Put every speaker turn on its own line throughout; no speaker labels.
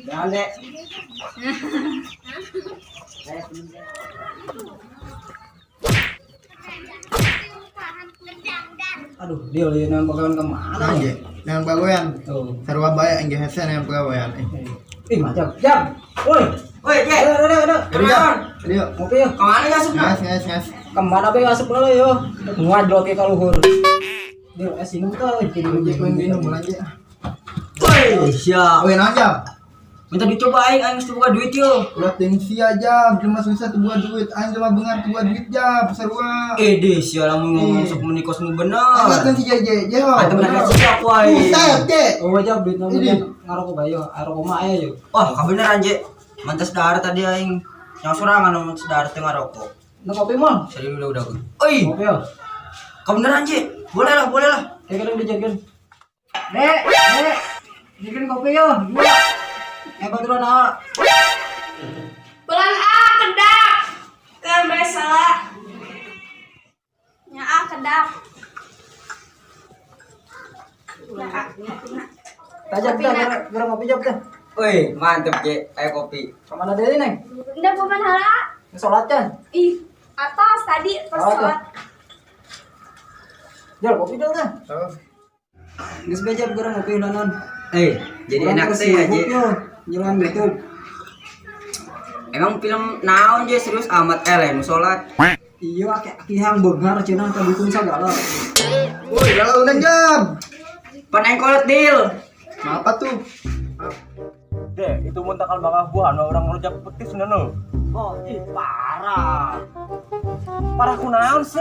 Jangan dek. Aduh, dia lihat yang pegawai kemana ya?
Yang pegawaian.
Tuh.
Sarwa bayak yang hesen yang pegawaian.
Macam jam. Woi, Jek. Udah.
Dia.
Ngopi yuk. Kemana ya asup?
Ngas.
Kemana be asup lo yo? Ngajrot ke kaluhur. Dia sinum tuh, jadi
minum aja.
Woi, siap.
Woi aja.
Minta dicobain, aing mesti buka duit yo.
Udah tensi aja, cuma susah tuh buat duit. Aing cuma bengar tuh buat duit aja, sarwa.
Deh, siapa lamun ngomong sok menikos nu bener.
Enggak tensi aja.
Atuh bener siap wae.
Buset, Cek.
Oh, aja duit namanya ngarokok bayo, ngarokok mah aya yo. Wah, kabeneran, Jek. Mantas dahar tadi aing yang sorangan mun sedar teu ngarokok. Nah, kopi mah. Jadi udah. Oi. Kopi yo. Kabeneran, Jek. Boleh lah. Kadang dijakeun. Dek. Bikin kopi yo. Dua. Baturan A.
Bulan A kedak. Kan salah. Nya A kedak. Ya A.
Tajam dah, gerang kopi jap dah. Woi, mantep Jek, ayo kopi. Kemana deh Neng?
Udah bukan hala.
Sholat kan?
Ih, atas tadi pas sholat.
Jal kopi dong dah. Geus bejab gerang kopi nanon. Jadi enak teh ya Jek. Jalan gitu. Emang film naon je serius amat nu sholat. Iya akihang begar cenah kadukun sagala.
Woi, udah jam.
Panengkolot deal.
Apa tuh?
Dek, itu muntakal bakal buah orang ngerujak petis nono.
Oh, parah.
Parah kunaon sih?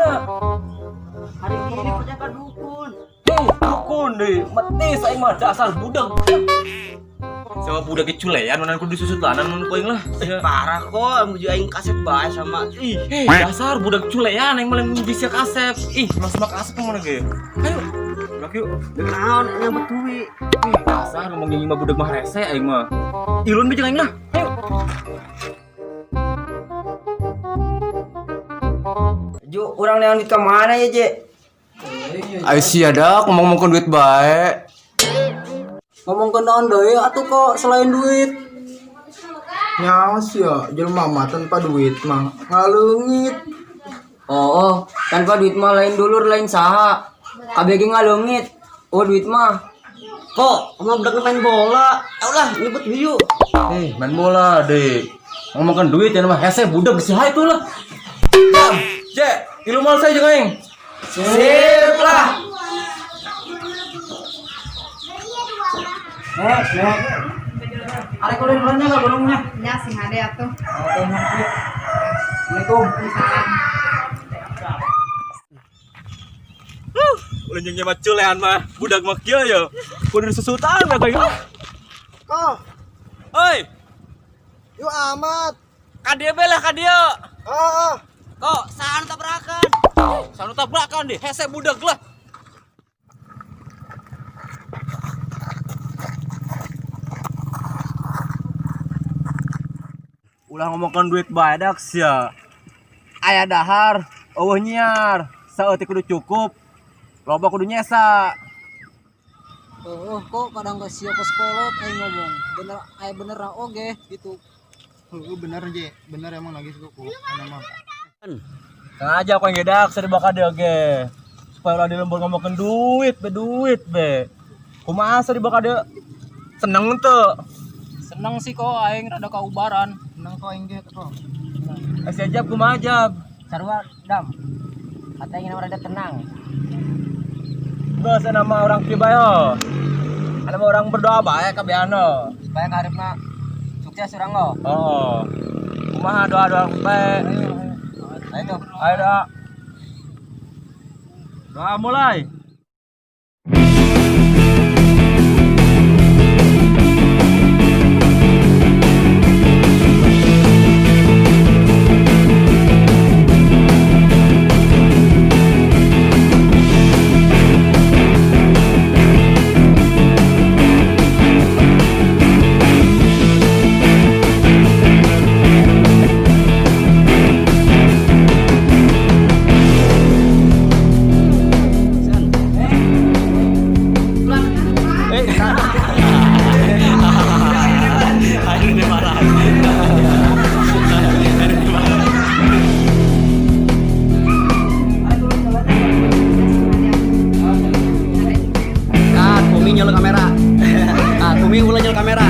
Hari ini kerja ka dukun.
Dukun deh, metis aing mah dasar budak. Sama budak culean mana kudu disusut lanan mun poing lah.
Parah kok, muju aing kasep bae sama.
Dasar budak culean aing malah bisa kasep. Mas mak kasep mana ge? Ayo. Blak yuk.
Naon nyambut duit.
Dasar ngomongin mah budak mah rese aing mah. Ilun bijeng aing lah. Ayo.
Ju, urang neon di kemana ya, Jek?
Ayo sih ada ngomong-ngomong duit bae.
Ngomong ke naon deui atuh kok selain duit.
Nyawas ya, jelema mah tanpa duit mah ngaleungit.
Oh, tanpa duit mah lain dulur lain saha. KBG ngaleungit. Oh, duit mah. Kok emang budak main bola? Ya ulah, nyebut hiu.
Main bola deh. Ngomongkan duit ya mah hese budak geus hae tuh lah. Cek, ilu mal saya jeung aing.
Sip lah. Nek. Arek kuliah dulunya enggak burungnya?
Ya sih ada atuh.
Assalamualaikum.
Lenyengnya mah culean mah budak mah kieu ya. Kudu disusutan mah kayak.
Oh,
Oi,
yuk amat.
ka dieu belah ka dieu.
Oh.
Kok saan tabrakan? Saan tabrakan deh, hese budak lah. Ulah ngomongkan duit badak ya. Aya dahar, eueuh nyiar, saeutik kudu cukup. Loba kudu nyesa.
Kok kadang gak siap ke sekolah aing ngomong. Bener oge gitu.
Bener Je, bener emang lagi suku. Ana mah.
Sengaja aku yang gedak, saya bakal deh oge. Supaya ulah di lembur ngomongin duit be. Kumaha saya bakal deh seneng tuh.
Seneng sih kok aing rada kaubaran.
Seneng kok aing ge kok.
Ajab kumaha ajab.
Sarua dam. Katanya rada tenang.
Bahasa nama orang kibayo. Ada orang berdoa bae kabeano.
Supaya karepna sukses urang lo.
Oh. Kumaha doa-doa bae. Ayo doa. Doa mulai.
Umi nyolok kamera. Umi ulah nyolok kamera.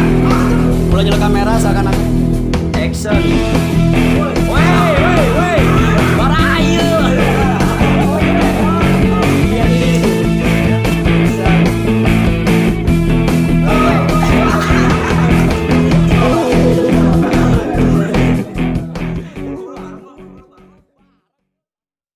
Ulah nyolok kamera seakan-akan action.